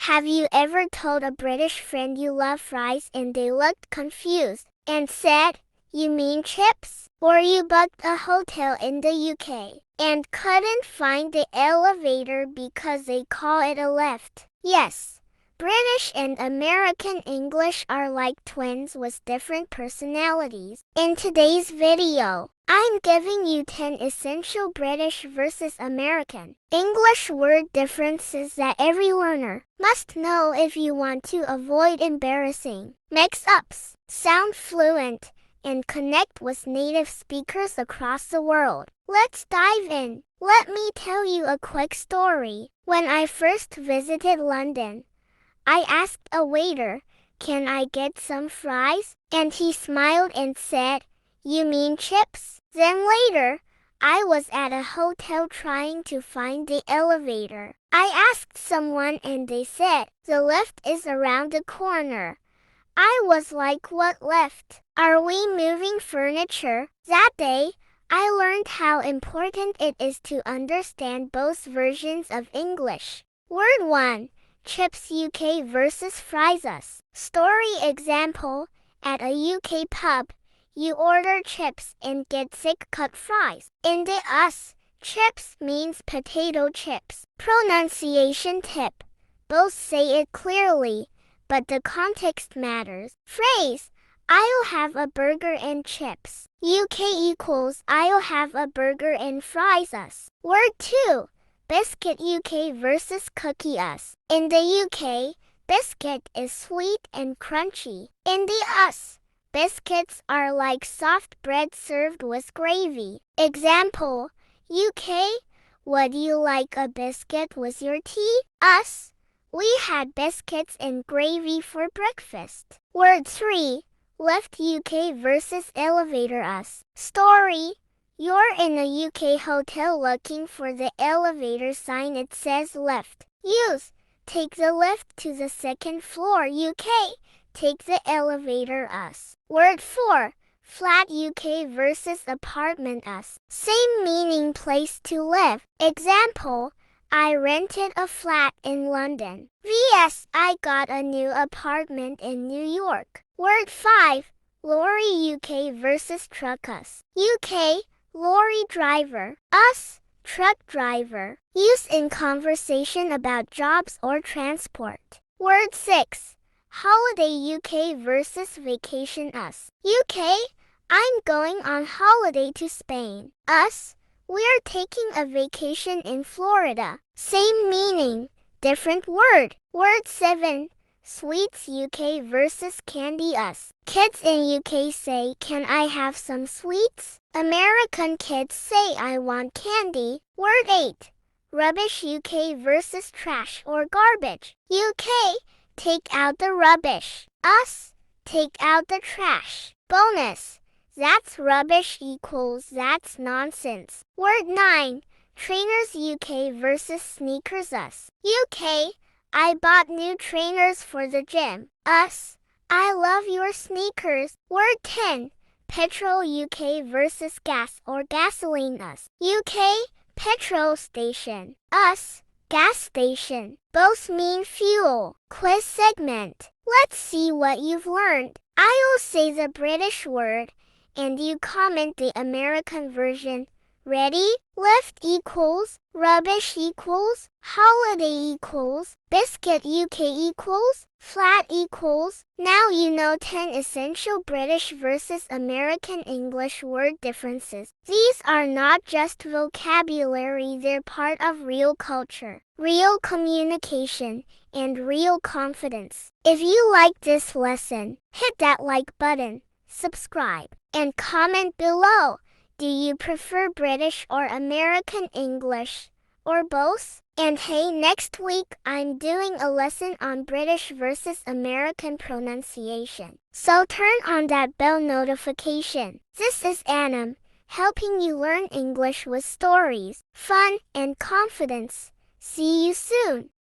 Have you ever told a British friend you love fries and they looked confused and said, "You mean chips?" Or you booked a hotel in the UK and couldn't find the elevator because they call it a lift? Yes. British and American English are like twins with different personalities. In today's video, I'm giving you 10 essential British versus American English word differences that every learner must know if you want to avoid embarrassing mix-ups, sound fluent, and connect with native speakers across the world. Let's dive in. Let me tell you a quick story. When I first visited London, I asked a waiter, "Can I get some fries?" And he smiled and said, "You mean chips?" Then later, I was at a hotel trying to find the elevator. I asked someone and they said, "The lift is around the corner." I was like, "What lift? Are we moving furniture?" That day, I learned how important it is to understand both versions of English. Word 1. Chips UK versus fries us. Story example. At a UK pub, you order chips and get thick cut fries. In the US, chips means potato chips. Pronunciation tip. Both say it clearly, but the context matters. Phrase. I'll have a burger and chips. UK equals I'll have a burger and fries us. Word 2. Biscuit UK versus cookie us. In the UK, biscuit is sweet and crunchy. In the US, biscuits are like soft bread served with gravy. Example, UK, would you like a biscuit with your tea? US, we had biscuits and gravy for breakfast. Word 3. Lift UK versus elevator us. Story. You're in a UK hotel looking for the elevator sign. It says lift. Use. Take the lift to the second floor. UK. Take the elevator us. Word 4. Flat UK versus apartment us. Same meaning, place to live. Example. I rented a flat in London. vs. I got a new apartment in New York. Word 5. Lorry UK versus truck us. UK. Lorry driver. US. Truck driver. Use in conversation about jobs or transport. Word 6. Holiday UK versus vacation us. UK. I'm going on holiday to Spain. US. We're taking a vacation in Florida. Same meaning, different word. Word 7. Sweets UK versus candy us. Kids in UK say, "Can I have some sweets?" American kids say, "I want candy." Word 8. Rubbish UK versus trash or garbage. UK, take out the rubbish. US, take out the trash. Bonus. That's rubbish equals that's nonsense. Word 9. Trainers UK versus sneakers us. UK, I bought new trainers for the gym. US, I love your sneakers. Word 10. Petrol UK versus gas or gasoline us. UK, petrol station. US, gas station. Both mean fuel. Quiz segment. Let's see what you've learned. I'll say the British word, and you comment the American version. Ready? Lift equals, rubbish equals, holiday equals, biscuit UK equals, flat equals. Now you know 10 essential British versus American English word differences. These are not just vocabulary, they're part of real culture, real communication, and real confidence. If you like this lesson, hit that like button, subscribe, and comment below. Do you prefer British or American English, or both? And hey, next week I'm doing a lesson on British versus American pronunciation. So turn on that bell notification. This is Anam, helping you learn English with stories, fun, and confidence. See you soon.